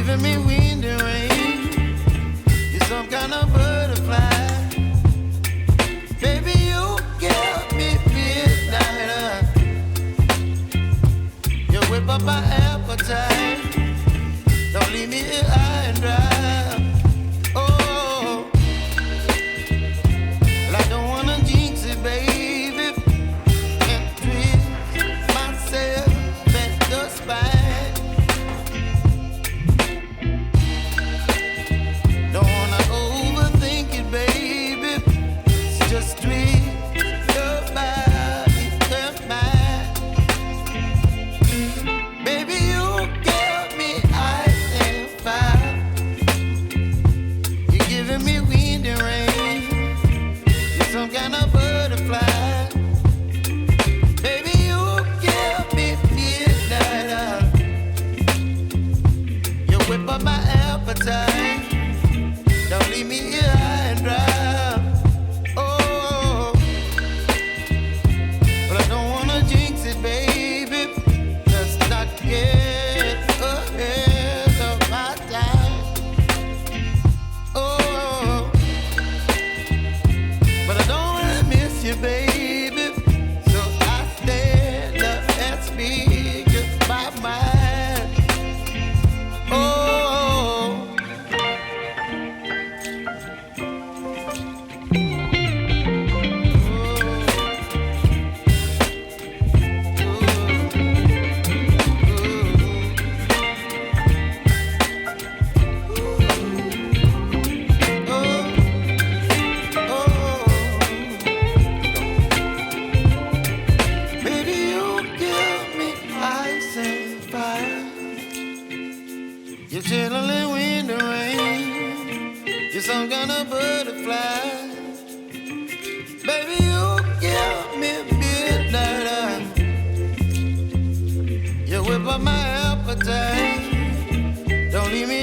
giving me wind and rain. You're some kind of butterfly. Baby, you give me midnight. You whip up my appetite. Don't leave me here high and dry. Oh, well, I don't wanna jinx it, baby, and twist myself at the spine. Don't wanna overthink it, baby. It's just twist your body and mine. Baby, you give me ice and fire. You're giving me wind and rain. You're some kind of butterfly. Baby, you give me midnight. You whip up my appetite. Don't leave me here high and dry. Oh, but I don't wanna jinx it, baby. Let's not get ahead of my time. Oh, but I don't wanna miss you, baby. So I stand up and speak my mind. Oh. Baby, you give me ice and fire. You're chilling wind and rain. You're some kind of butterfly. Baby, you give me midnight. You whip up my appetite. Don't leave me